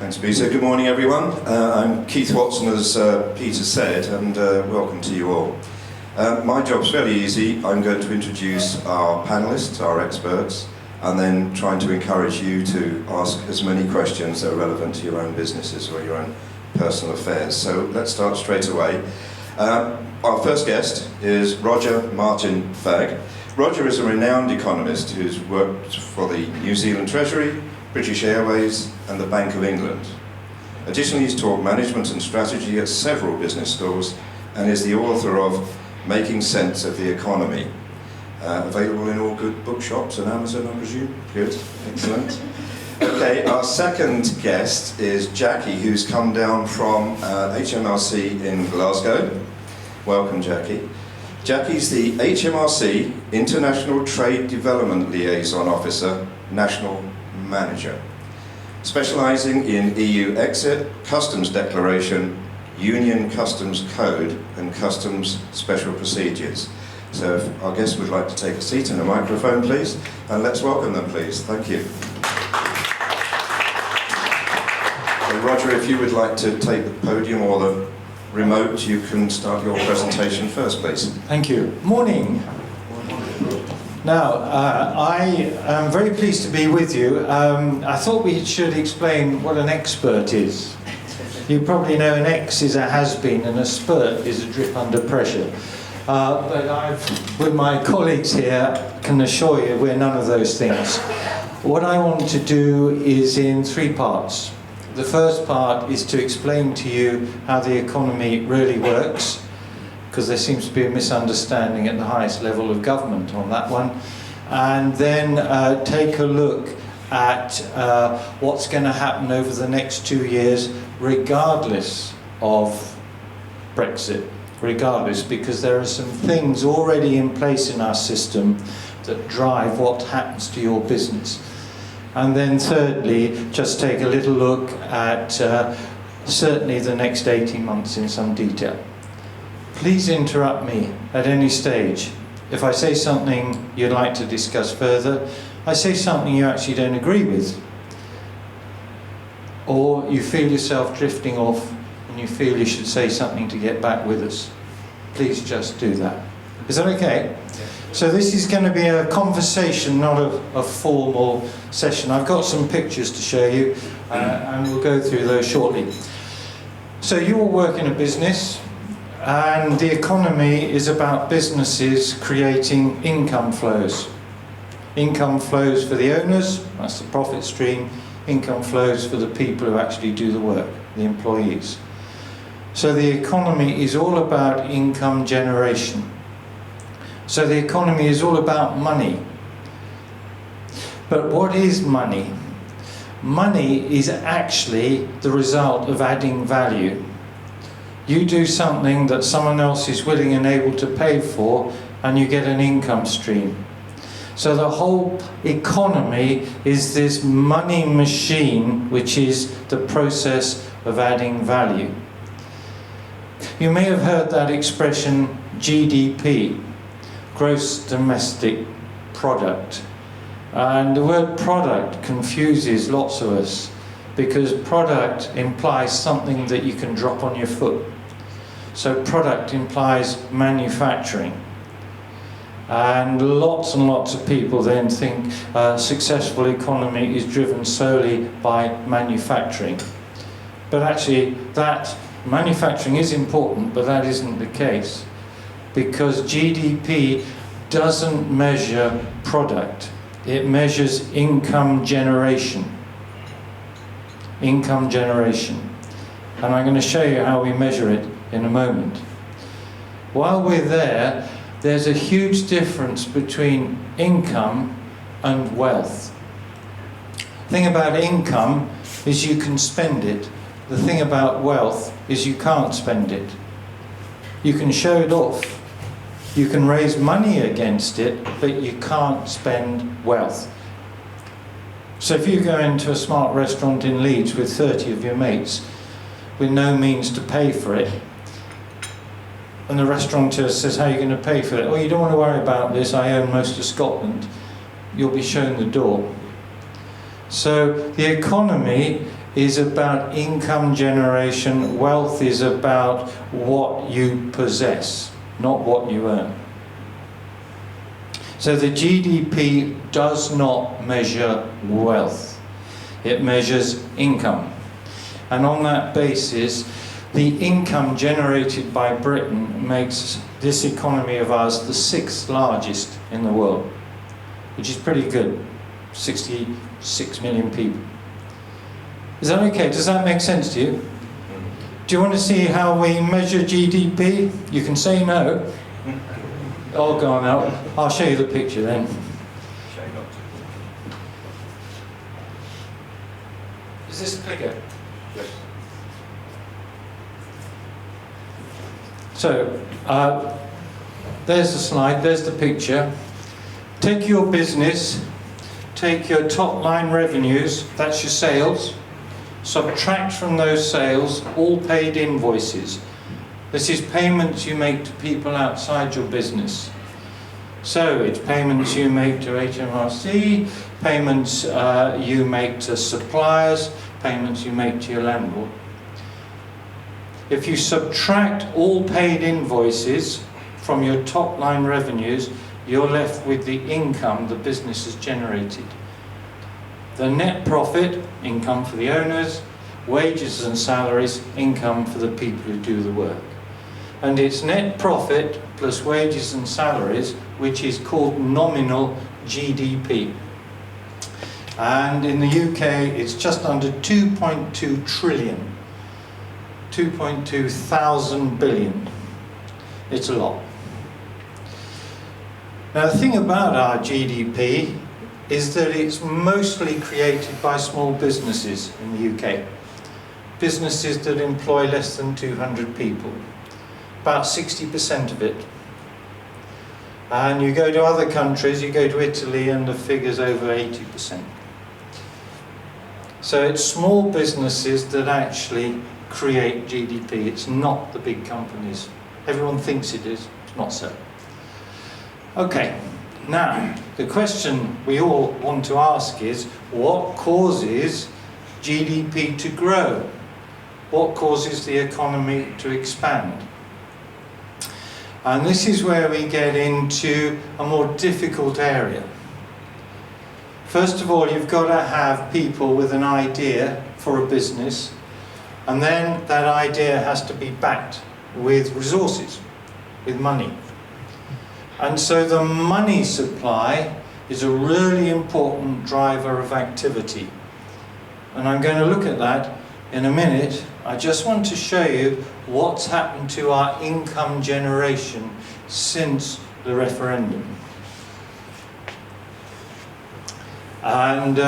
Thanks, Peter. Good morning, everyone. I'm Keith Watson, as Peter said, and welcome to you all. My job's fairly easy. I'm going to introduce our panelists, our experts, and then trying to encourage you to ask as many questions that are relevant to your own businesses or your own personal affairs. So let's start straight away. Our first guest is Roger Martin-Fagg. Roger is a renowned economist who's worked for the New Zealand Treasury, British Airways and the Bank of England. Additionally, he's taught management and strategy at several business schools and is the author of Making Sense of the Economy. Available in all good bookshops and Amazon, I presume? Good, excellent. Okay, our second guest is Jackie, who's come down from HMRC in Glasgow. Welcome, Jackie. Jackie's the HMRC International Trade Development Liaison Officer, National Manager, specialising in EU exit, customs declaration, Union Customs Code and customs special procedures. So if our guests would like to take a seat and a microphone, please, and let's welcome them, please. Thank you. So Roger, if you would like to take the podium or the remote, you can start your presentation first, please. Thank you. Morning. Now, I am very pleased to be with you. I thought we should explain what an expert is. You probably know an X is a has-been and a spurt is a drip under pressure. But with my colleagues here, can assure you we're none of those things. What I want to do is in three parts. The first part is to explain to you how the economy really works, because there seems to be a misunderstanding at the highest level of government on that one. And then take a look at what's going to happen over the next 2 years, regardless of Brexit. Regardless, because there are some things already in place in our system that drive what happens to your business. And then thirdly, just take a little look at certainly the next 18 months in some detail. Please interrupt me at any stage. If I say something you'd like to discuss further, I say something you actually don't agree with, or you feel yourself drifting off and you feel you should say something to get back with us, please just do that. Is that okay? So this is going to be a conversation, not a formal session. I've got some pictures to show you, and we'll go through those shortly. So you all work in a business, and the economy is about businesses creating income flows. Income flows for the owners, that's the profit stream. Income flows for the people who actually do the work, the employees. So the economy is all about income generation. So the economy is all about money. But what is money? Money is actually the result of adding value. You do something that someone else is willing and able to pay for, and you get an income stream. So the whole economy is this money machine, which is the process of adding value. You may have heard that expression GDP, Gross Domestic Product. And the word product confuses lots of us, because product implies something that you can drop on your foot. So product implies manufacturing. And lots of people then think a successful economy is driven solely by manufacturing. But actually, that manufacturing is important, but that isn't the case, because GDP doesn't measure product. It measures income generation. Income generation. And I'm going to show you how we measure it in a moment. While we're there, there's a huge difference between income and wealth. The thing about income is you can spend it. The thing about wealth is you can't spend it. You can show it off. You can raise money against it, but you can't spend wealth. So if you go into a smart restaurant in Leeds with 30 of your mates, with no means to pay for it, and the restaurateur says, how are you going to pay for it? Oh, you don't want to worry about this, I own most of Scotland. You'll be shown the door. So the economy is about income generation. Wealth is about what you possess, not what you earn. So the GDP does not measure wealth. It measures income. And on that basis, the income generated by Britain makes this economy of ours the 6th largest in the world, which is pretty good. 66 million people. Is that okay? Does that make sense to you? Do you want to see how we measure GDP? You can say no. Oh, go on now. I'll show you the picture then. Is this the clicker? Yes. So, there's the slide, there's the picture. Take your business, take your top line revenues, that's your sales, subtract from those sales all paid invoices. This is payments you make to people outside your business. So it's payments you make to HMRC, payments you make to suppliers, payments you make to your landlord. If you subtract all paid invoices from your top line revenues, you're left with the income the business has generated. The net profit, income for the owners, wages and salaries, income for the people who do the work. And it's net profit plus wages and salaries, which is called nominal GDP. And in the UK, it's just under 2.2 trillion. 2.2 thousand billion. It's a lot. Now the thing about our GDP is that it's mostly created by small businesses in the UK. Businesses that employ less than 200 people. About 60% of it. And you go to other countries, you go to Italy and the figure's over 80%. So it's small businesses that actually create GDP. It's not the big companies. Everyone thinks it is. It's not so. Okay, now the question we all want to ask is, what causes GDP to grow? What causes the economy to expand? And this is where we get into a more difficult area. First of all, you've got to have people with an idea for a business, and then that idea has to be backed with resources, with money. And so the money supply is a really important driver of activity. And I'm going to look at that in a minute. I just want to show you what's happened to our income generation since the referendum. And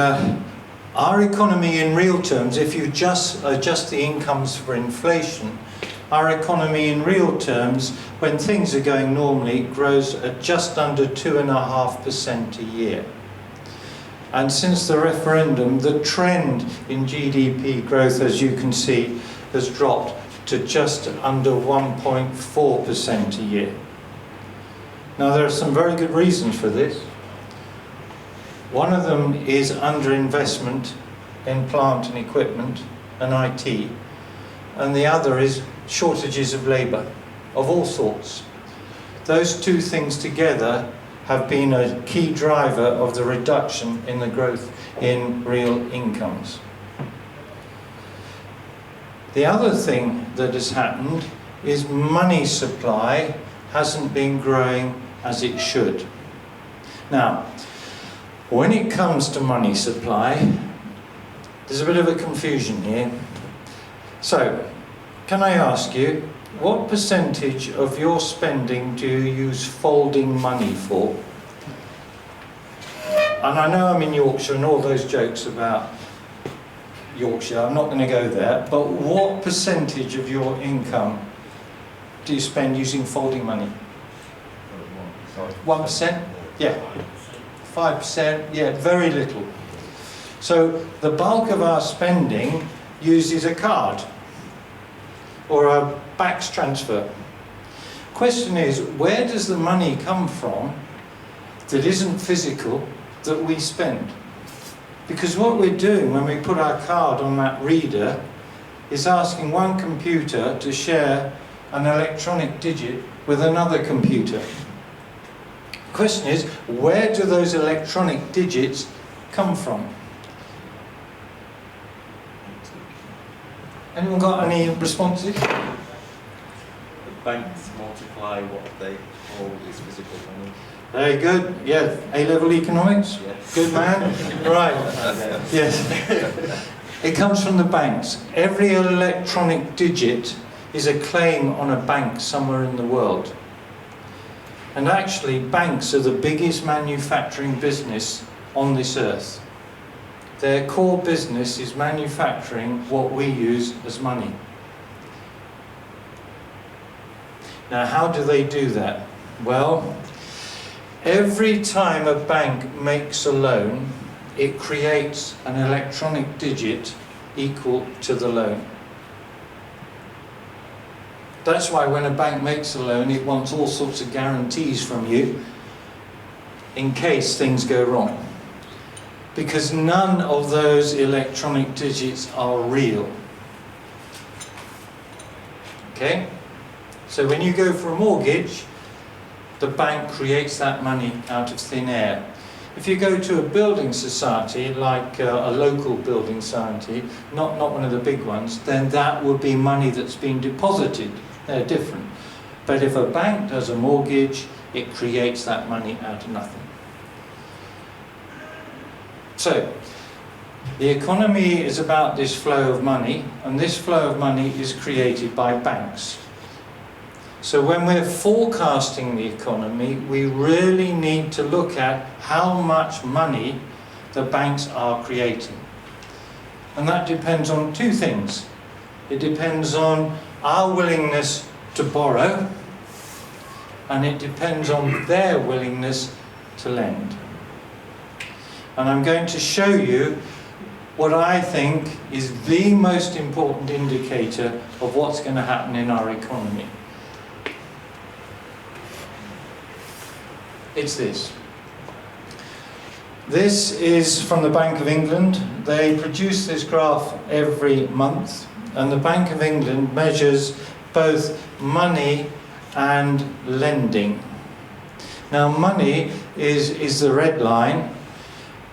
our economy in real terms, if you just adjust the incomes for inflation, our economy in real terms, when things are going normally, grows at just under 2.5% a year. And since the referendum, the trend in GDP growth, as you can see, has dropped to just under 1.4% a year. Now, there are some very good reasons for this. One of them is underinvestment in plant and equipment and IT, and the other is shortages of labour of all sorts. Those two things together have been a key driver of the reduction in the growth in real incomes. The other thing that has happened is money supply hasn't been growing as it should. Now, when it comes to money supply, there's a bit of a confusion here. So, can I ask you, what percentage of your spending do you use folding money for? And I know I'm in Yorkshire and all those jokes about Yorkshire, I'm not going to go there, but what percentage of your income do you spend using folding money? 1%? Yeah. 5%? Yeah, very little. So the bulk of our spending uses a card or a BACS transfer. Question is, where does the money come from that isn't physical that we spend? Because what we're doing when we put our card on that reader is asking one computer to share an electronic digit with another computer. The question is, where do those electronic digits come from? Anyone got any responses? The banks multiply what they hold as physical money. Very good. Yeah. A-level economics? Yes. Good man. Right. Yes. It comes from the banks. Every electronic digit is a claim on a bank somewhere in the world. And actually, banks are the biggest manufacturing business on this earth. Their core business is manufacturing what we use as money. Now, how do they do that? Well, every time a bank makes a loan, it creates an electronic digit equal to the loan. That's why when a bank makes a loan, it wants all sorts of guarantees from you in case things go wrong. Because none of those electronic digits are real. Okay? So when you go for a mortgage, the bank creates that money out of thin air. If you go to a building society, like a local building society, not one of the big ones, then that would be money that's been deposited. They're different. But if a bank does a mortgage, it creates that money out of nothing. So, the economy is about this flow of money, and this flow of money is created by banks. So when we're forecasting the economy, we really need to look at how much money the banks are creating. And that depends on two things. It depends on our willingness to borrow, and it depends on their willingness to lend. And I'm going to show you what I think is the most important indicator of what's going to happen in our economy. It's this. This is from the Bank of England. They produce this graph every month, and the Bank of England measures both money and lending. Now, money is the red line,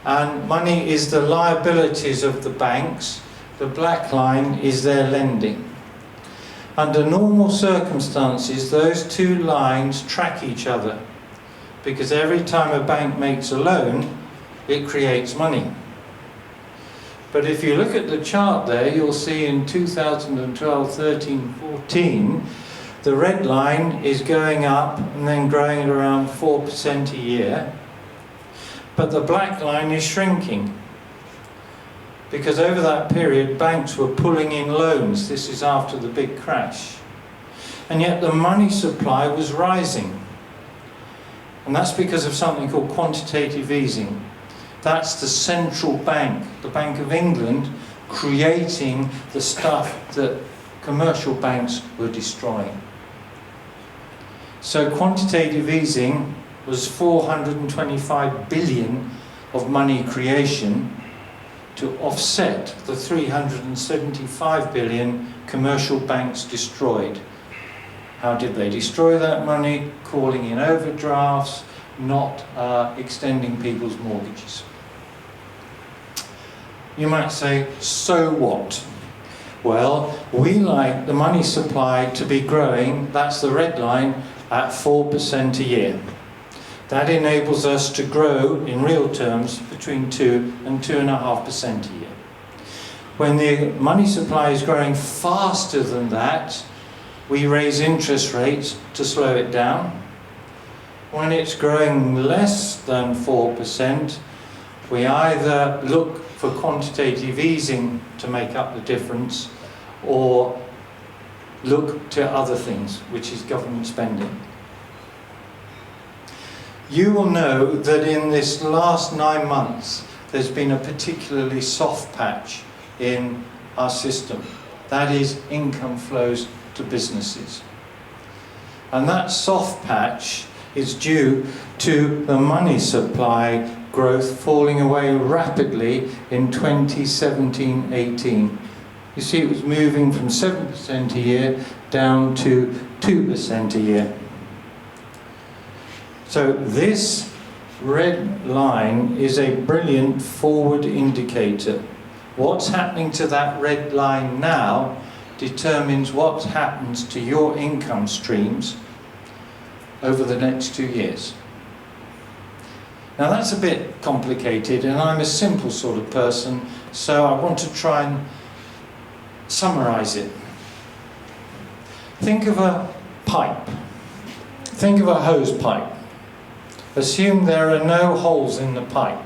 and money is the liabilities of the banks. The black line is their lending. Under normal circumstances, those two lines track each other, because every time a bank makes a loan, it creates money. But if you look at the chart there, you'll see in 2012, 13, 14, the red line is going up and then growing at around 4% a year. But the black line is shrinking, because over that period banks were pulling in loans. This is after the big crash. And yet the money supply was rising. And that's because of something called quantitative easing. That's the central bank, the Bank of England, creating the stuff that commercial banks were destroying. So quantitative easing was 425 billion of money creation to offset the 375 billion commercial banks destroyed. How did they destroy that money? Calling in overdrafts, not extending people's mortgages. You might say, so what? Well, we like the money supply to be growing, that's the red line, at 4% a year. That enables us to grow, in real terms, between 2 and 2.5% a year. When the money supply is growing faster than that, we raise interest rates to slow it down. When it's growing less than 4%, we either look for quantitative easing to make up the difference, or look to other things, which is government spending. You will know that in this last 9 months, there's been a particularly soft patch in our system. That is income flows to businesses. And that soft patch is due to the money supply growth falling away rapidly in 2017-18. You see, it was moving from 7% a year down to 2% a year. So this red line is a brilliant forward indicator. What's happening to that red line now determines what happens to your income streams over the next 2 years. Now that's a bit complicated, and I'm a simple sort of person, so I want to try and summarize it. Think of a pipe. Think of a hose pipe. Assume there are no holes in the pipe.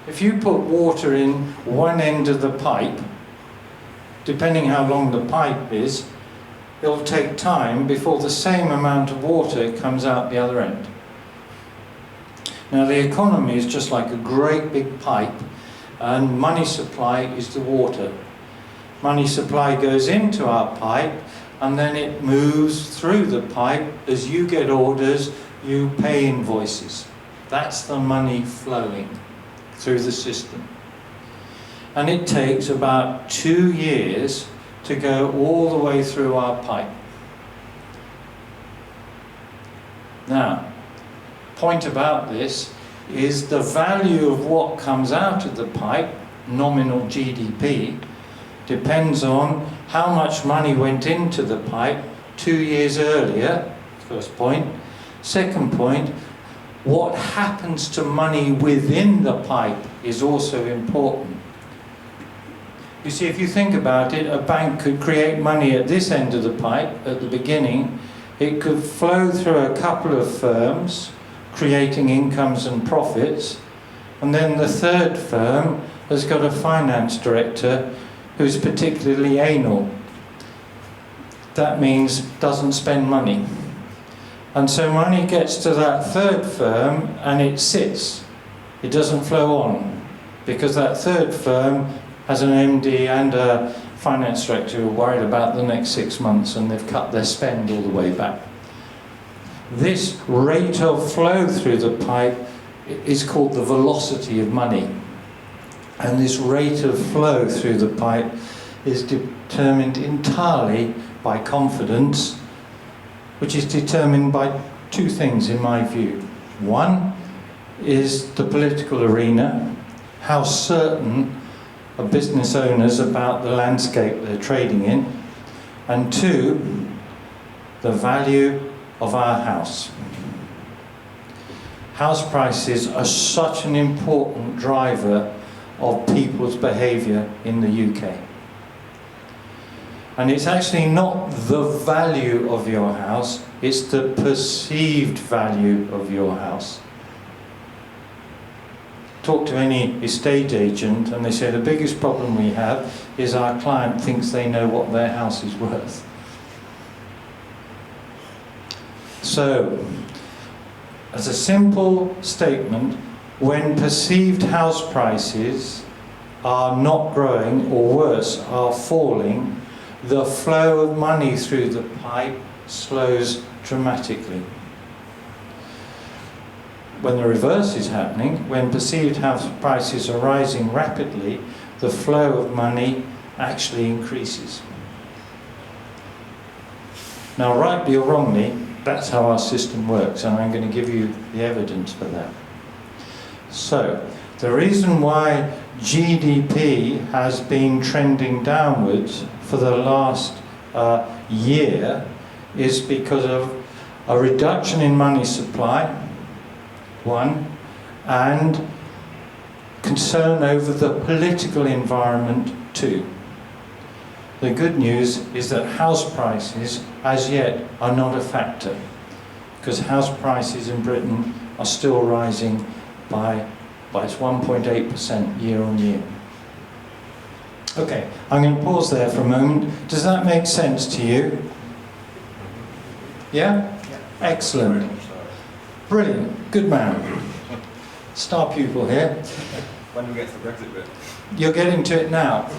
If you put water in one end of the pipe, depending how long the pipe is, it'll take time before the same amount of water comes out the other end. Now the economy is just like a great big pipe, and money supply is the water. Money supply goes into our pipe, and then it moves through the pipe. As you get orders, you pay invoices. That's the money flowing through the system. And it takes about 2 years to go all the way through our pipe. Now, point about this is the value of what comes out of the pipe, nominal GDP, depends on how much money went into the pipe 2 years earlier, first point. Second point, what happens to money within the pipe is also important. You see, if you think about it, a bank could create money at this end of the pipe at the beginning. It could flow through a couple of firms, creating incomes and profits, and then the third firm has got a finance director who's particularly anal. That means doesn't spend money. And so money gets to that third firm and it sits. It doesn't flow on, because that third firm has an MD and a finance director who are worried about the next 6 months, and they've cut their spend all the way back. This rate of flow through the pipe is called the velocity of money. And this rate of flow through the pipe is determined entirely by confidence, which is determined by 2 things in my view. One is the political arena, how certain are business owners about the landscape they're trading in, and 2, the value of our house. House prices are such an important driver of people's behaviour in the UK. And it's actually not the value of your house, it's the perceived value of your house. Talk to any estate agent and they say the biggest problem we have is our client thinks they know what their house is worth. So, as a simple statement, when perceived house prices are not growing, or worse, are falling, the flow of money through the pipe slows dramatically. When the reverse is happening, when perceived house prices are rising rapidly, the flow of money actually increases. Now, rightly or wrongly, that's how our system works, and I'm going to give you the evidence for that. So, the reason why GDP has been trending downwards for the last year is because of a reduction in money supply, 1, and concern over the political environment, 2. The good news is that house prices, as yet, are not a factor, because house prices in Britain are still rising by 1.8% year on year. Okay, I'm going to pause there for a moment. Does that make sense to you? Yeah? Excellent. Brilliant. Good man. Star pupil here. When do we get to the Brexit bit? You're getting to it now.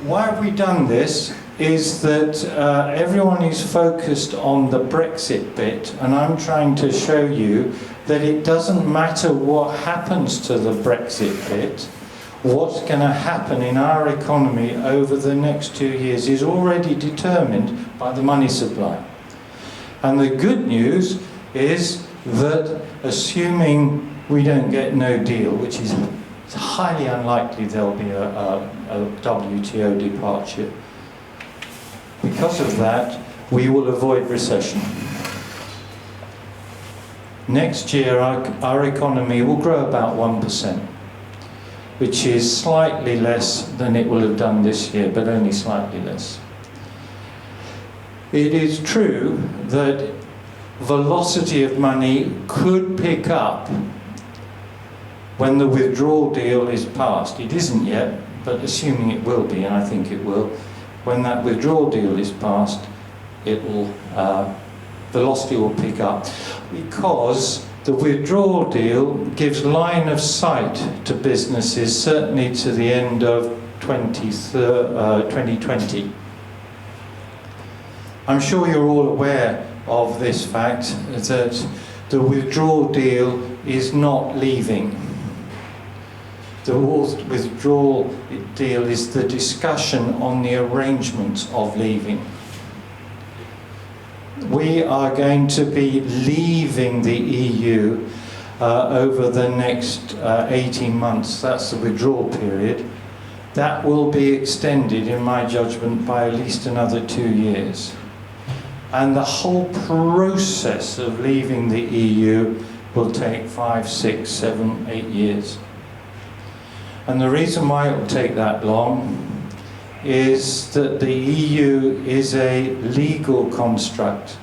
why have we done this is that everyone is focused on the Brexit bit, and I'm trying to show you that it doesn't matter what happens to the Brexit bit. What's going to happen in our economy over the next 2 years is already determined by the money supply. And the good news is that assuming we don't get no deal, which is highly unlikely there'll be a WTO departure, because of that, we will avoid recession. Next year, our economy will grow about 1%, which is slightly less than it will have done this year, but only slightly less. It is true that velocity of money could pick up when the withdrawal deal is passed. It isn't yet, but assuming it will be, and I think it will, when that withdrawal deal is passed, velocity will pick up, because the withdrawal deal gives line of sight to businesses, certainly to the end of 2020. I'm sure you're all aware of this fact, that the withdrawal deal is not leaving. The withdrawal deal is the discussion on the arrangements of leaving. We are going to be leaving the EU over the next 18 months. That's the withdrawal period. That will be extended, in my judgment, by at least another 2 years. And the whole process of leaving the EU will take 5, 6, 7, 8 years. And the reason why it will take that long is that the EU is a legal construct.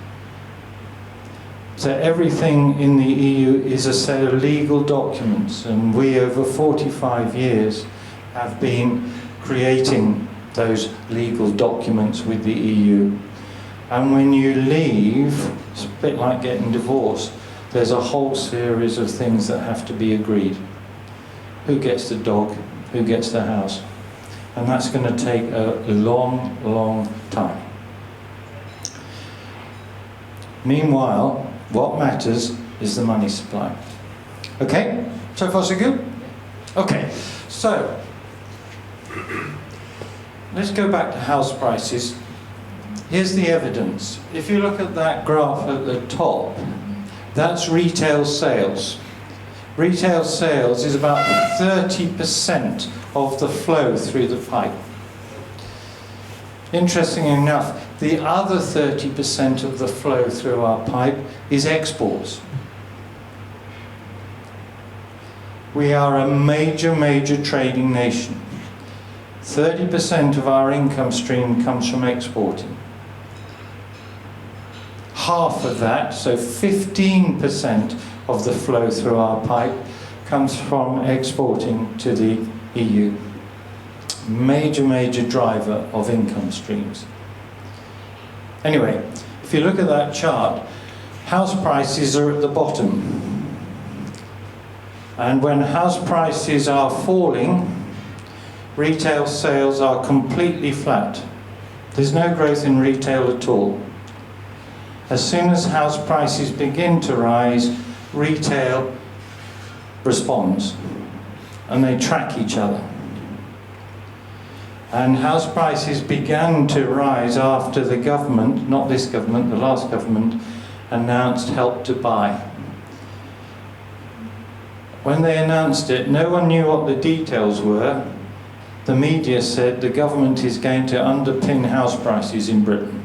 So everything in the EU is a set of legal documents, and we over 45 years have been creating those legal documents with the EU. And when you leave, it's a bit like getting divorced. There's a whole series of things that have to be agreed. Who gets the dog? Who gets the house? And that's going to take a long, long time. Meanwhile, what matters is the money supply. Okay? So far so good? Okay, so let's go back to house prices. Here's the evidence. If you look at that graph at the top, that's retail sales. Retail sales is about 30% of the flow through the pipe. Interestingly enough, the other 30% of the flow through our pipe is exports. We are a major, major trading nation. 30% of our income stream comes from exporting. Half of that, so 15% of the flow through our pipe, comes from exporting to the EU. Major, major driver of income streams. Anyway, if you look at that chart, house prices are at the bottom. And when house prices are falling, retail sales are completely flat. There's no growth in retail at all. As soon as house prices begin to rise, retail responds, and they track each other. And house prices began to rise after the government, not this government, the last government, announced Help to Buy. When they announced it, no one knew what the details were. The media said the government is going to underpin house prices in Britain.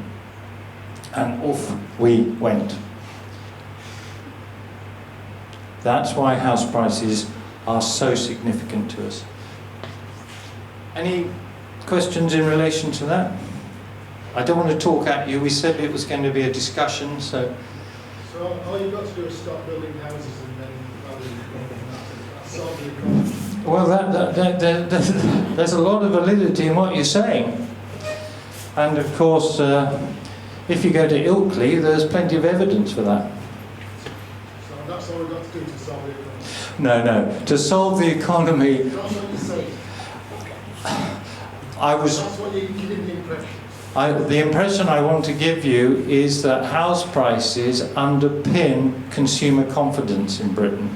And off we went. That's why house prices are so significant to us. Any questions in relation to that? I don't want to talk at you. We said it was going to be a discussion, so... So all you've got to do is stop building houses and then value the economy, and that's solve the economy. Well, there's a lot of validity in what you're saying. And of course, if you go to Ilkley, there's plenty of evidence for that. So that's all we've got to do to solve the economy. No. To solve the economy, That's what you say. was... That's what you're giving the impression. The impression I want to give you is that house prices underpin consumer confidence in Britain.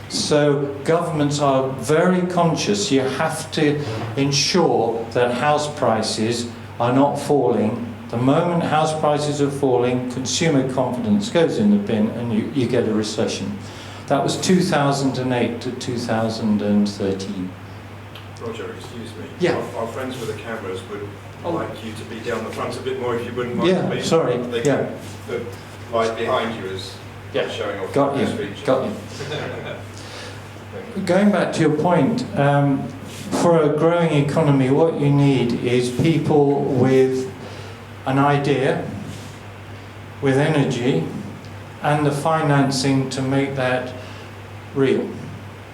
So governments are very conscious. You have to ensure that house prices are not falling. The moment house prices are falling, consumer confidence goes in the bin and you get a recession. That was 2008 to 2013. Roger, excuse me. Yeah. Our friends with the cameras would like you to be down the front a bit more if you wouldn't mind. Yeah, please. sorry. They Yeah. The light behind you is showing off Got the you. speech. Got you. Going back to your point, for a growing economy, what you need is people with an idea, with energy, and the financing to make that real.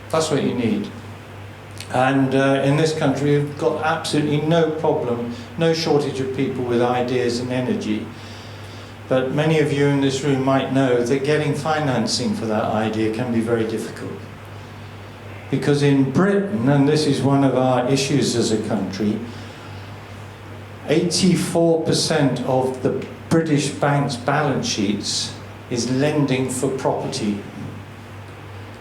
That's what you need. And in this country, we've got absolutely no problem, no shortage of people with ideas and energy. But many of you in this room might know that getting financing for that idea can be very difficult. Because in Britain, and this is one of our issues as a country, 84% of the British banks' balance sheets is lending for property.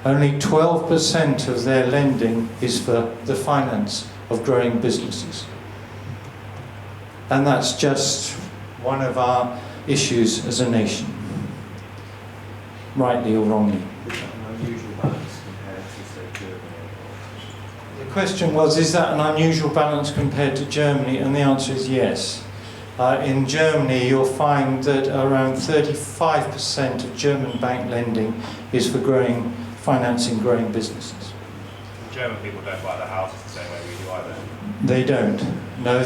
Only 12% of their lending is for the finance of growing businesses. And that's just one of our issues as a nation, rightly or wrongly. The question was, is that an unusual balance compared to Germany? And the answer is yes. In Germany, you'll find that around 35% of German bank lending is for financing growing businesses. German people don't buy the houses the same way we do either. They don't. No,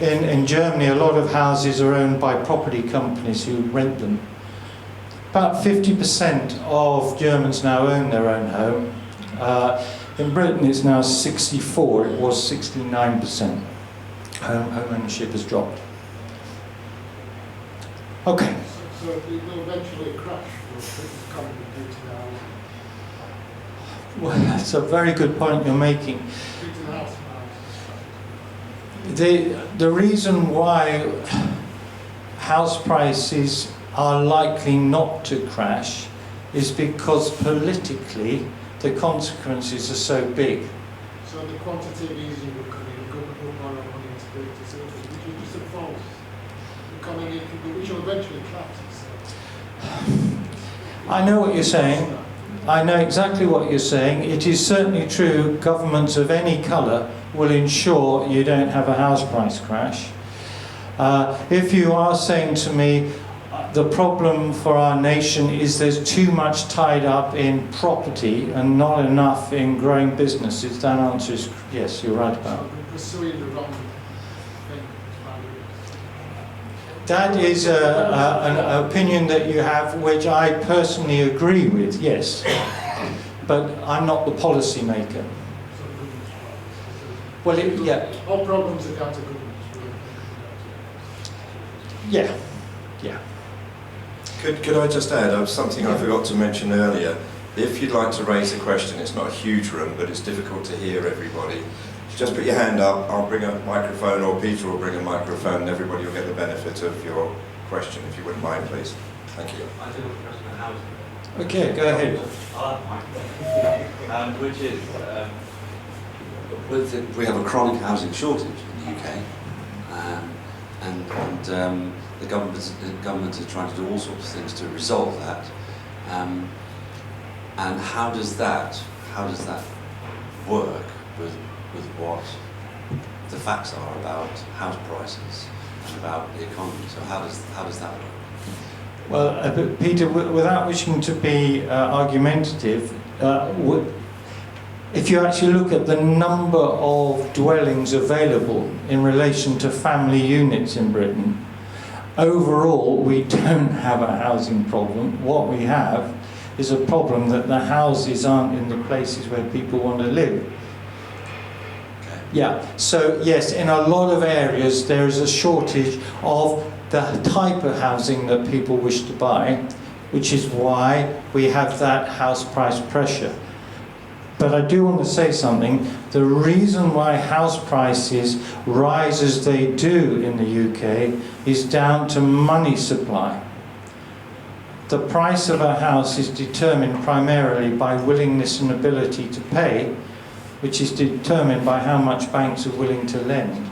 in Germany, a lot of houses are owned by property companies who rent them. About 50% of Germans now own their own home. In Britain, it's now 64%. It was 69%. Home ownership has dropped. Okay. So it will eventually crash for Britain's economy due to the housing. Well, that's a very good point you're making. Due to the house prices. The reason why house prices are likely not to crash is because politically the consequences are so big. So the quantitative easing will come in, the government will borrow money to build facilities, which is just a false economy, which will eventually collapse itself. I know what you're saying. I know exactly what you're saying. It is certainly true governments of any colour will ensure you don't have a house price crash. If you are saying to me, the problem for our nation is there's too much tied up in property and not enough in growing businesses, that answer is yes, you're right about it. So we're pursuing the wrong thing. That is an opinion that you have, which I personally agree with, yes. But I'm not the policy maker. Well, yeah. All problems are down to government. Yeah, yeah. Could I just add something I forgot to mention earlier? If you'd like to raise a question, it's not a huge room, but it's difficult to hear everybody. Just put your hand up, I'll bring a microphone, or Peter will bring a microphone, and everybody will get the benefit of your question, if you wouldn't mind, please. Thank you. I do have a question on housing. Okay, go ahead. Which is, we have a chronic housing shortage in the UK, and the government is trying to do all sorts of things to resolve that. And how does that work with what the facts are about house prices and about the economy? So how does that work? Well, Peter, without wishing to be argumentative, if you actually look at the number of dwellings available in relation to family units in Britain, overall we don't have a housing problem. What we have is a problem that the houses aren't in the places where people want to live. Yeah, so yes, in a lot of areas there is a shortage of the type of housing that people wish to buy, which is why we have that house price pressure. But I do want to say something. The reason why house prices rise as they do in the UK is down to money supply. The price of a house is determined primarily by willingness and ability to pay, which is determined by how much banks are willing to lend.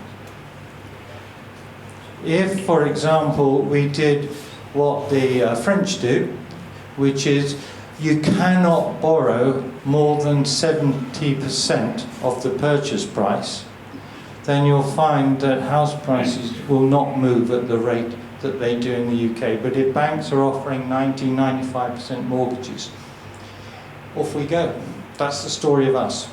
If, for example, we did what the French do, which is you cannot borrow more than 70% of the purchase price, then you'll find that house prices will not move at the rate that they do in the UK. But if banks are offering 90-95% mortgages, off we go. That's the story of us.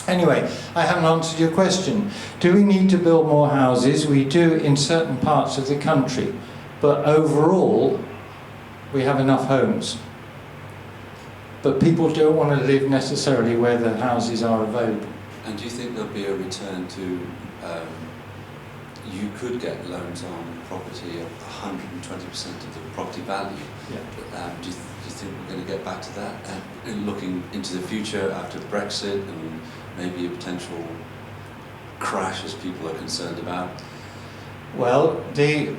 Anyway, I haven't answered your question. Do we need to build more houses? We do in certain parts of the country, but overall we have enough homes. But people don't want to live necessarily where the houses are available. And do you think there'll be a return to, you could get loans on property of 120% of the property value? Yeah. Do you think we're going to get back to that? And looking into the future after Brexit and maybe a potential crash as people are concerned about? Well, to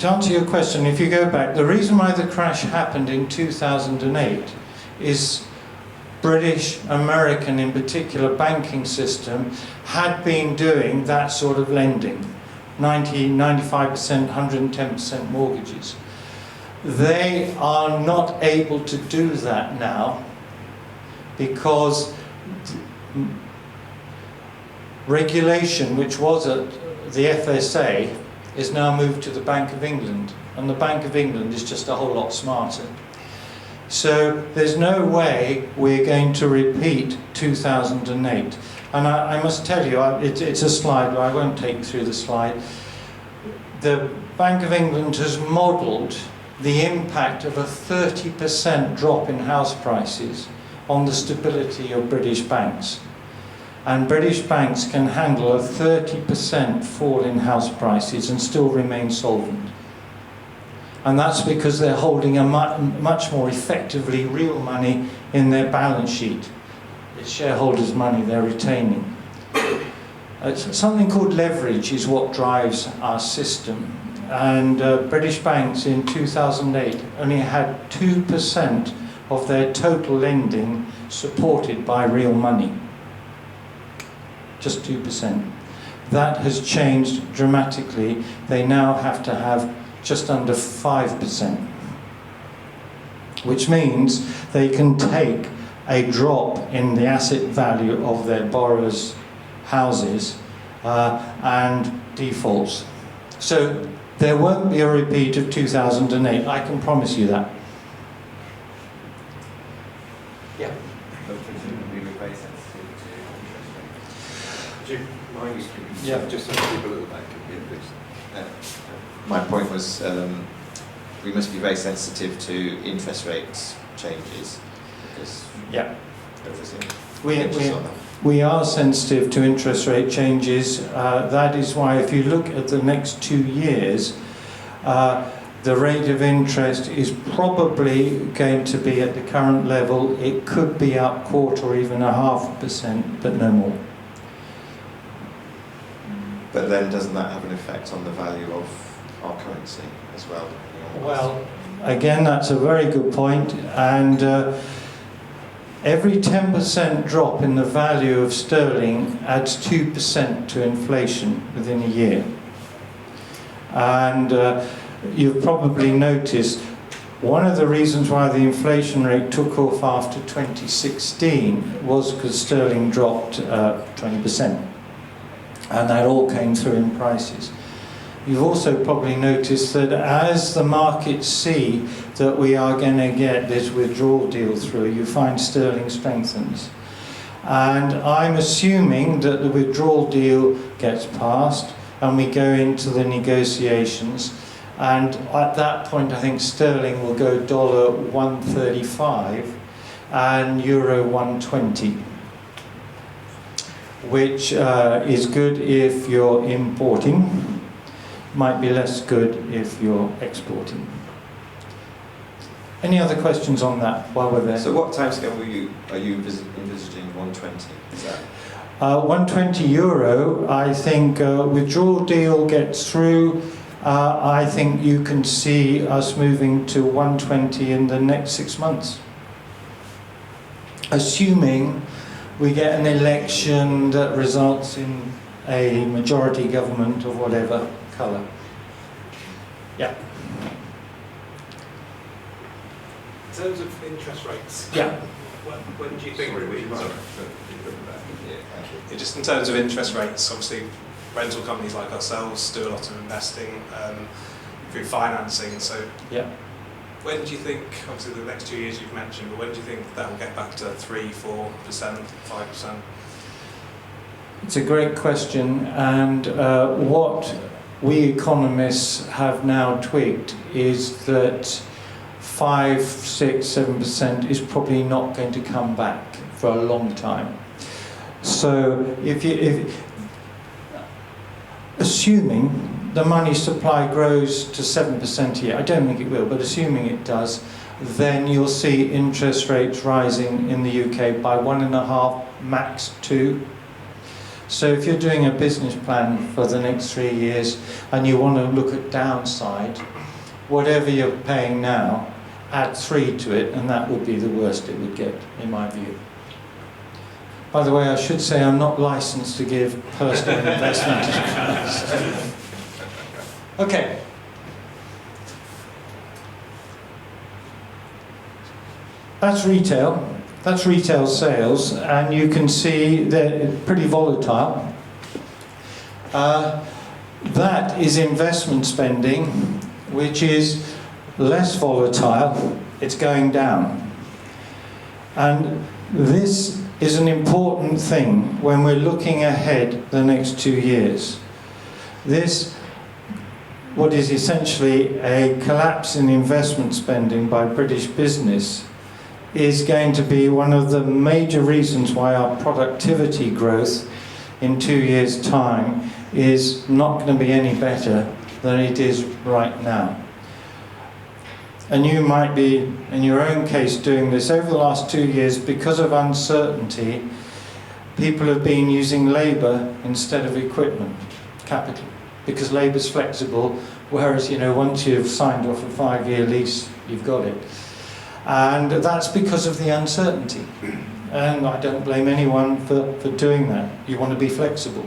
answer your question, if you go back, the reason why the crash happened in 2008 is British, American in particular, banking system had been doing that sort of lending, 90-95%, 110% mortgages. They are not able to do that now because regulation, which was at the FSA, is now moved to the Bank of England, and the Bank of England is just a whole lot smarter. So there's no way we're going to repeat 2008. And I must tell you, it's a slide, I won't take you through the slide. The Bank of England has modelled the impact of a 30% drop in house prices on the stability of British banks. And British banks can handle a 30% fall in house prices and still remain solvent. And that's because they're holding a much more effectively real money in their balance sheet. It's shareholders' money they're retaining. Something called leverage is what drives our system. And British banks in 2008 only had 2% of their total lending supported by real money. Just 2%. That has changed dramatically. They now have to have just under 5%, which means they can take a drop in the asset value of their borrowers' houses and defaults. So there won't be a repeat of 2008, I can promise you that. Yeah. Yeah, just some people at the back. My point was we must be very sensitive to interest rates changes because everything. We are sensitive to interest rate changes. That is why if you look at the next 2 years, the rate of interest is probably going to be at the current level. It could be up 1/4 or even 0.5%, but no more. But then doesn't that have an effect on the value of our currency as well? Well, again, that's a very good point. And every 10% drop in the value of sterling adds 2% to inflation within a year. And you've probably noticed one of the reasons why the inflation rate took off after 2016 was because sterling dropped 20%. And that all came through in prices. You've also probably noticed that as the markets see that we are going to get this withdrawal deal through, you find sterling strengthens. And I'm assuming that the withdrawal deal gets passed and we go into the negotiations. And at that point, I think sterling will go $1.35 and euro 1.20. Which is good if you're importing, might be less good if you're exporting. Any other questions on that while we're there? So what timescale are you envisaging 120? Is that? 120 euro, I think withdrawal deal gets through. I think you can see us moving to 120 in the next 6 months. Assuming we get an election that results in a majority government of whatever colour. Yeah. In terms of interest rates, Yeah. when do you think we... Yeah, just in terms of interest rates, obviously rental companies like ourselves do a lot of investing through financing. So Yeah. when do you think, obviously the next 2 years you've mentioned, but when do you think that will get back to 3%, 4%, 5%? It's a great question, and what we economists have now tweaked is that 5, 6, 7% is probably not going to come back for a long time. So assuming the money supply grows to 7% a year, I don't think it will, but assuming it does, then you'll see interest rates rising in the UK by 1.5, max 2. So if you're doing a business plan for the next 3 years and you want to look at downside, whatever you're paying now, add 3 to it, and that would be the worst it would get, in my view. By the way, I should say I'm not licensed to give personal investment advice. Okay. That's retail. That's retail sales, and you can see they're pretty volatile. That is investment spending, which is less volatile. It's going down. And this is an important thing when we're looking ahead the next 2 years. This, what is essentially a collapse in investment spending by British business, is going to be one of the major reasons why our productivity growth in 2 years' time is not going to be any better than it is right now. And you might be, in your own case, doing this. Over the last 2 years, because of uncertainty, people have been using labour instead of equipment, capital, because labour's flexible, whereas, you know, once you've signed off a 5-year lease, you've got it. And that's because of the uncertainty. And I don't blame anyone for doing that. You want to be flexible.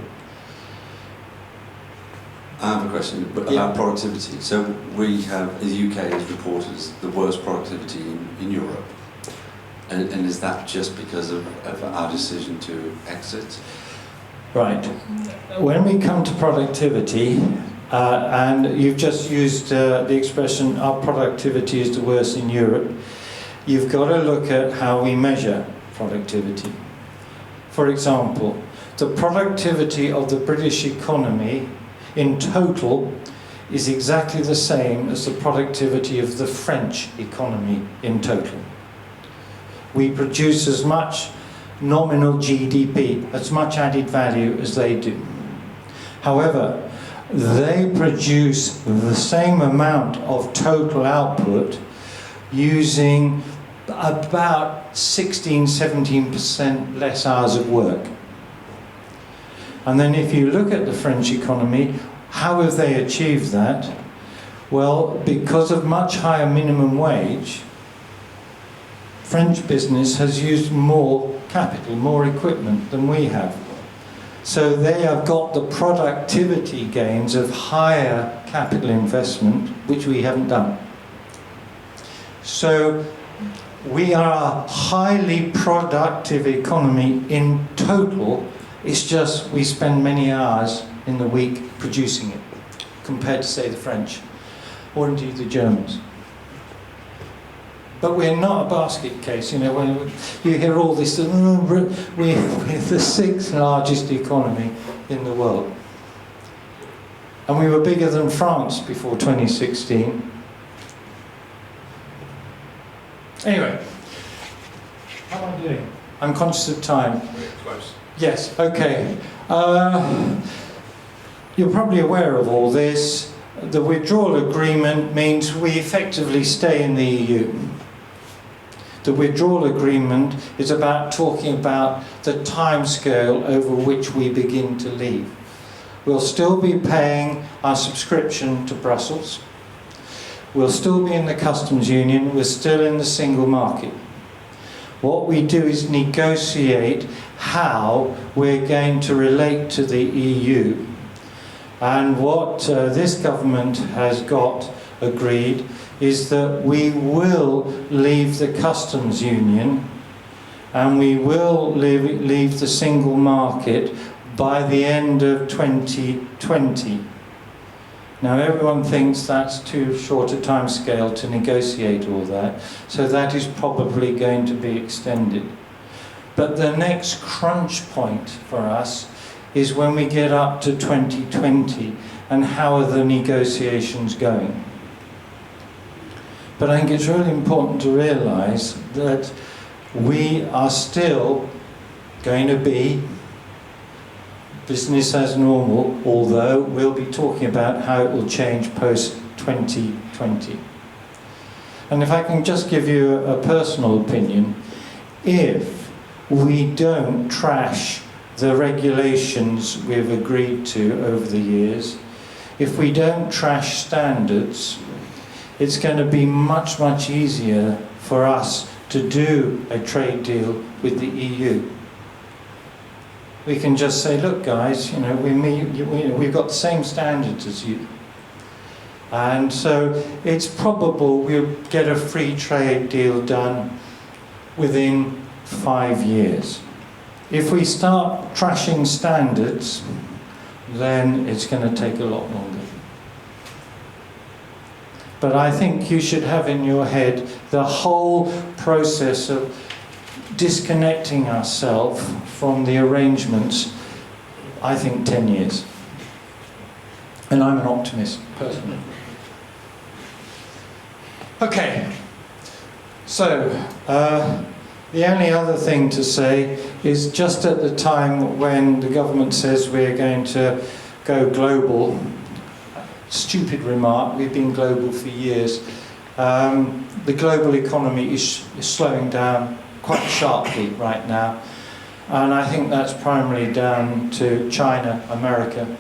I have a question about productivity. So we have, the UK is reported as the worst productivity in Europe. And is that just because of our decision to exit? Right. When we come to productivity, and you've just used the expression, our productivity is the worst in Europe, you've got to look at how we measure productivity. For example, the productivity of the British economy in total is exactly the same as the productivity of the French economy in total. We produce as much nominal GDP, as much added value as they do. However, they produce the same amount of total output using about 16–17% less hours of work. And then if you look at the French economy, how have they achieved that? Well, because of much higher minimum wage, French business has used more capital, more equipment than we have. So they have got the productivity gains of higher capital investment, which we haven't done. So we are a highly productive economy in total. It's just we spend many hours in the week producing it, compared to, say, the French, or indeed the Germans. But we're not a basket case, you know, when you hear all this, we're the 6th largest economy in the world. And we were bigger than France before 2016. Anyway, how am I doing? I'm conscious of time. We're close. Yes, okay. You're probably aware of all this. The withdrawal agreement means we effectively stay in the EU. The withdrawal agreement is about talking about the timescale over which we begin to leave. We'll still be paying our subscription to Brussels. We'll still be in the customs union. We're still in the single market. What we do is negotiate how we're going to relate to the EU. And what this government has got agreed is that we will leave the customs union and we will leave the single market by the end of 2020. Now everyone thinks that's too short a time scale to negotiate all that, so that is probably going to be extended. But the next crunch point for us is when we get up to 2020 and how are the negotiations going. But I think it's really important to realise that we are still going to be business as normal, although we'll be talking about how it will change post-2020. And if I can just give you a personal opinion, if we don't trash the regulations we've agreed to over the years, if we don't trash standards, it's going to be much, much easier for us to do a trade deal with the EU. We can just say, look guys, we've got the same standards as you. And so it's probable we'll get a free trade deal done within 5 years. If we start trashing standards, then it's going to take a lot longer. But I think you should have in your head the whole process of disconnecting ourselves from the arrangements, I think 10 years. And I'm an optimist, personally. Okay, so the only other thing to say is just at the time when the government says we're going to go global, stupid remark, we've been global for years, the global economy is slowing down quite sharply right now, and I think that's primarily down to China, America.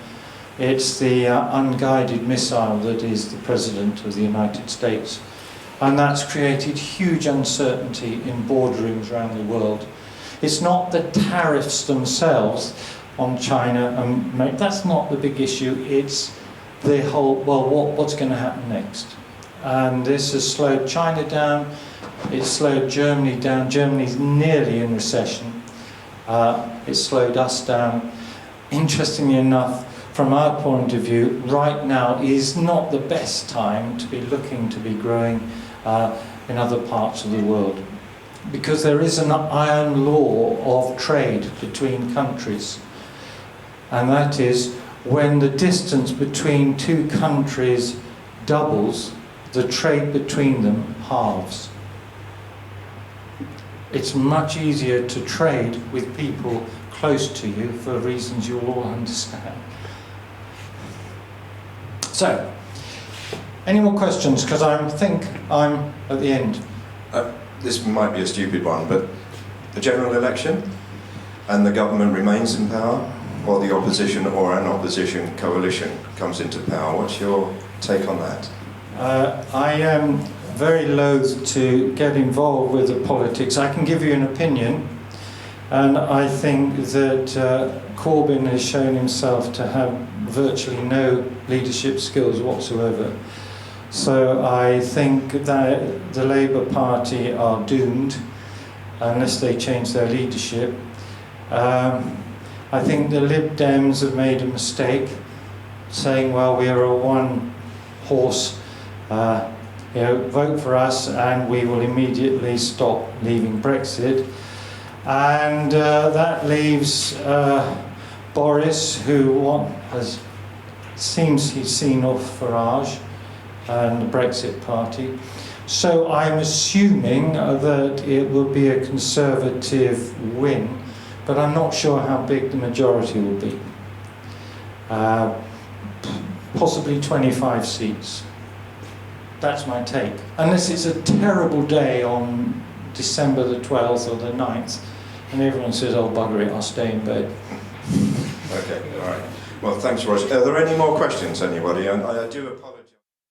It's the unguided missile that is the President of the United States, and that's created huge uncertainty in boardrooms around the world. It's not the tariffs themselves on China, that's not the big issue, it's the whole, well, what's going to happen next? And this has slowed China down, it's slowed Germany down. Germany's nearly in recession. It's slowed us down. Interestingly enough, from our point of view, right now is not the best time to be looking to be growing in other parts of the world, because there is an iron law of trade between countries, and that is when the distance between two countries doubles, the trade between them halves. It's much easier to trade with people close to you for reasons you'll all understand. So, any more questions? Because I think I'm at the end. This might be a stupid one, but a general election and the government remains in power, or the opposition or an opposition coalition comes into power. What's your take on that? I am very loath to get involved with the politics. I can give you an opinion, and I think that Corbyn has shown himself to have virtually no leadership skills whatsoever. So I think that the Labour Party are doomed unless they change their leadership. I think the Lib Dems have made a mistake saying, well, we are a one-horse, vote for us and we will immediately stop leaving Brexit. And that leaves Boris, who seems he's seen off Farage and the Brexit Party. So I'm assuming that it will be a Conservative win, but I'm not sure how big the majority will be. Possibly 25 seats. That's my take. Unless it's a terrible day on December the 12th or the 9th, and everyone says, oh bugger it, I'll stay in bed. Okay, all right. Well, thanks, Roger. Are there any more questions, anybody? I do apologise.